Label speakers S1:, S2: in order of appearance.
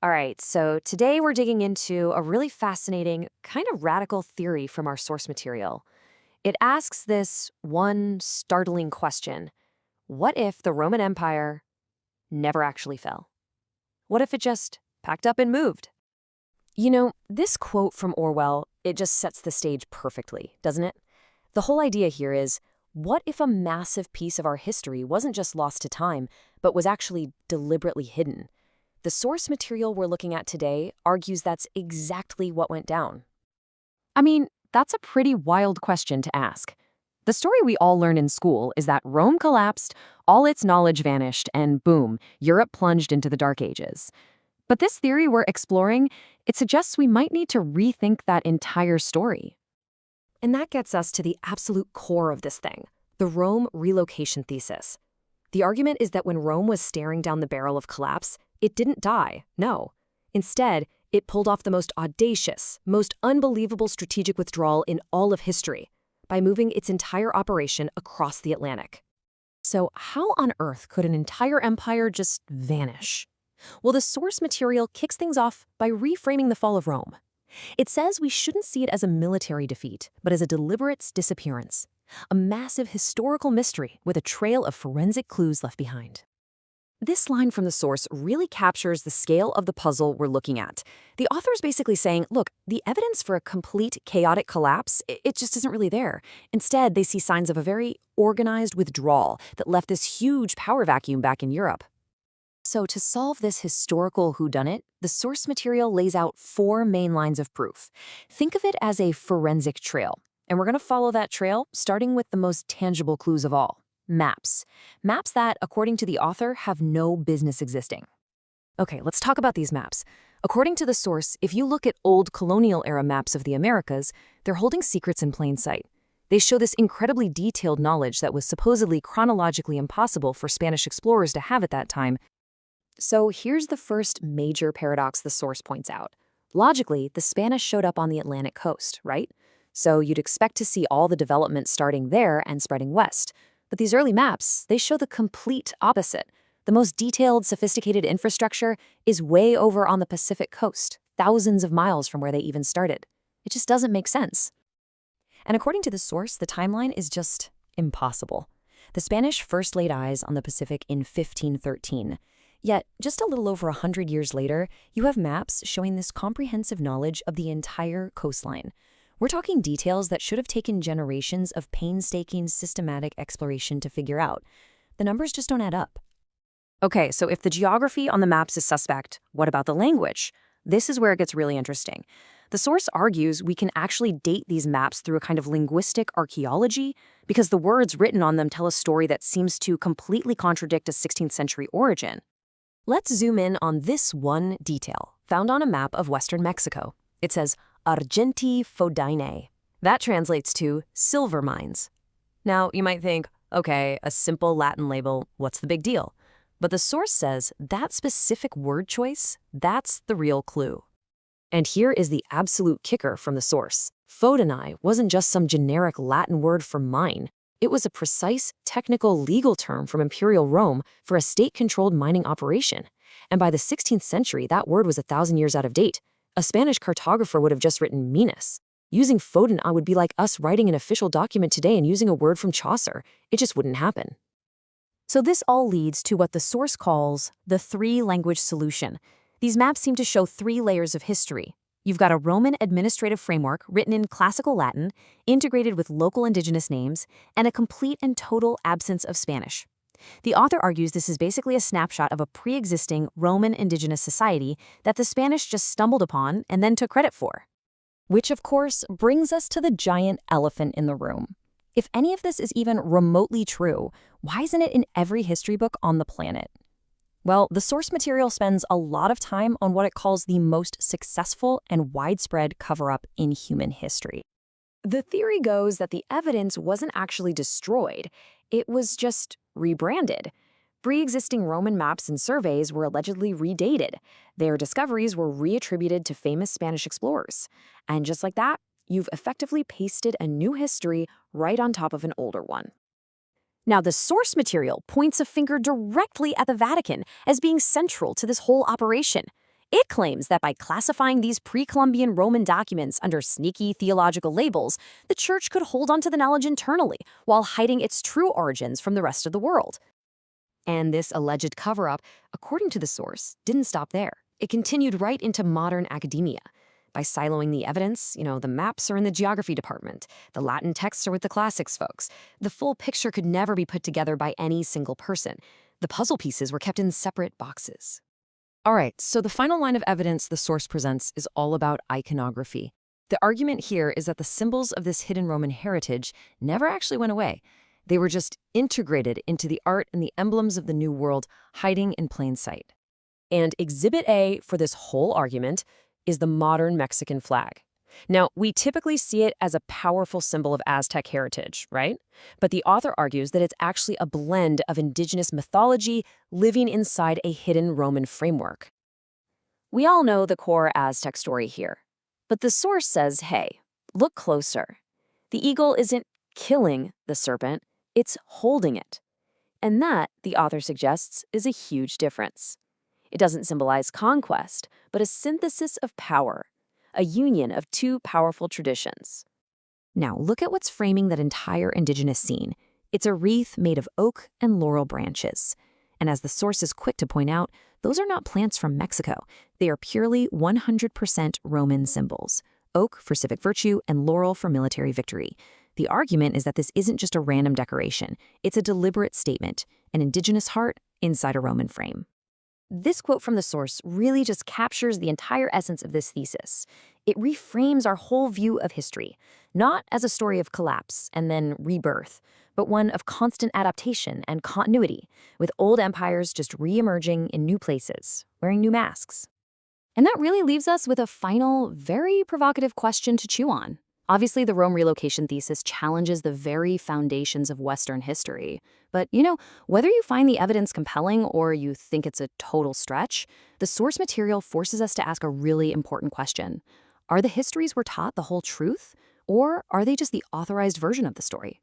S1: All right, so today we're digging into a really fascinating, kind of radical theory from our source material. It asks this one startling question. What if the Roman Empire never actually fell? What if it just packed up and moved? This quote from Orwell, it just sets the stage perfectly, doesn't it? The whole idea here is, what if a massive piece of our history wasn't just lost to time, but was actually deliberately hidden? The source material we're looking at today argues that's exactly what went down. I mean, that's a pretty wild question to ask. The story we all learn in school is that Rome collapsed, all its knowledge vanished, and boom, Europe plunged into the Dark Ages. But this theory we're exploring, it suggests we might need to rethink that entire story. And that gets us to the absolute core of this thing, the Rome relocation thesis. The argument is that when Rome was staring down the barrel of collapse, it didn't die, no. Instead, it pulled off the most audacious, most unbelievable strategic withdrawal in all of history by moving its entire operation across the Atlantic. So how on earth could an entire empire just vanish? Well, the source material kicks things off by reframing the fall of Rome. It says we shouldn't see it as a military defeat, but as a deliberate disappearance. A massive historical mystery with a trail of forensic clues left behind. This line from the source really captures the scale of the puzzle we're looking at. The author is basically saying, look, the evidence for a complete chaotic collapse, it just isn't really there. Instead, they see signs of a very organized withdrawal that left this huge power vacuum back in Europe. So to solve this historical whodunit, the source material lays out 4 main lines of proof. Think of it as a forensic trail. And we're going to follow that trail, starting with the most tangible clues of all. Maps. Maps that, according to the author, have no business existing. Okay, let's talk about these maps. According to the source, if you look at old colonial-era maps of the Americas, they're holding secrets in plain sight. They show this incredibly detailed knowledge that was supposedly chronologically impossible for Spanish explorers to have at that time. So here's the first major paradox the source points out. Logically, the Spanish showed up on the Atlantic coast, right? So you'd expect to see all the development starting there and spreading west. But these early maps, they show the complete opposite. The most detailed, sophisticated infrastructure is way over on the Pacific coast, thousands of miles from where they even started. It just doesn't make sense. And according to the source, the timeline is just impossible. The Spanish first laid eyes on the Pacific in 1513. Yet, just a little over 100 years later, you have maps showing this comprehensive knowledge of the entire coastline. We're talking details that should have taken generations of painstaking, systematic exploration to figure out. The numbers just don't add up. Okay, so if the geography on the maps is suspect, what about the language? This is where it gets really interesting. The source argues we can actually date these maps through a kind of linguistic archaeology because the words written on them tell a story that seems to completely contradict a 16th century origin. Let's zoom in on this one detail, found on a map of Western Mexico. It says, Argenti Fodaine. That translates to silver mines. Now, you might think, okay, a simple Latin label, what's the big deal? But the source says that specific word choice, that's the real clue. And here is the absolute kicker from the source. Fodaine wasn't just some generic Latin word for mine. It was a precise, technical, legal term from Imperial Rome for a state-controlled mining operation. And by the 16th century, that word was 1,000 years out of date. A Spanish cartographer would have just written Minas. Using Fodaine would be like us writing an official document today and using a word from Chaucer. It just wouldn't happen. So this all leads to what the source calls the 3-language solution. These maps seem to show 3 layers of history. You've got a Roman administrative framework written in classical Latin, integrated with local indigenous names, and a complete and total absence of Spanish. The author argues this is basically a snapshot of a pre-existing Roman indigenous society that the Spanish just stumbled upon and then took credit for. Which, of course, brings us to the giant elephant in the room. If any of this is even remotely true, why isn't it in every history book on the planet? Well, the source material spends a lot of time on what it calls the most successful and widespread cover-up in human history. The theory goes that the evidence wasn't actually destroyed, it was just rebranded. Pre-existing Roman maps and surveys were allegedly redated. Their discoveries were reattributed to famous Spanish explorers. And just like that, you've effectively pasted a new history right on top of an older one. Now, the source material points a finger directly at the Vatican as being central to this whole operation. It claims that by classifying these pre-Columbian Roman documents under sneaky theological labels, the church could hold onto the knowledge internally while hiding its true origins from the rest of the world. And this alleged cover-up, according to the source, didn't stop there. It continued right into modern academia. By siloing the evidence, the maps are in the geography department, the Latin texts are with the classics folks. The full picture could never be put together by any single person. The puzzle pieces were kept in separate boxes. All right, so the final line of evidence the source presents is all about iconography. The argument here is that the symbols of this hidden Roman heritage never actually went away. They were just integrated into the art and the emblems of the New World, hiding in plain sight. And Exhibit A for this whole argument is the modern Mexican flag. Now, we typically see it as a powerful symbol of Aztec heritage, right? But the author argues that it's actually a blend of indigenous mythology living inside a hidden Roman framework. We all know the core Aztec story here, but the source says, hey, look closer. The eagle isn't killing the serpent, it's holding it. And that, the author suggests, is a huge difference. It doesn't symbolize conquest, but a synthesis of power, a union of two powerful traditions. Now, look at what's framing that entire indigenous scene. It's a wreath made of oak and laurel branches. And as the source is quick to point out, those are not plants from Mexico. They are purely 100% Roman symbols. Oak for civic virtue and laurel for military victory. The argument is that this isn't just a random decoration. It's a deliberate statement, an indigenous heart inside a Roman frame. This quote from the source really just captures the entire essence of this thesis. It reframes our whole view of history, not as a story of collapse and then rebirth, but one of constant adaptation and continuity, with old empires just re-emerging in new places, wearing new masks. And that really leaves us with a final, very provocative question to chew on. Obviously, the Rome relocation thesis challenges the very foundations of Western history. But, whether you find the evidence compelling or you think it's a total stretch, the source material forces us to ask a really important question. Are the histories we're taught the whole truth? Or are they just the authorized version of the story?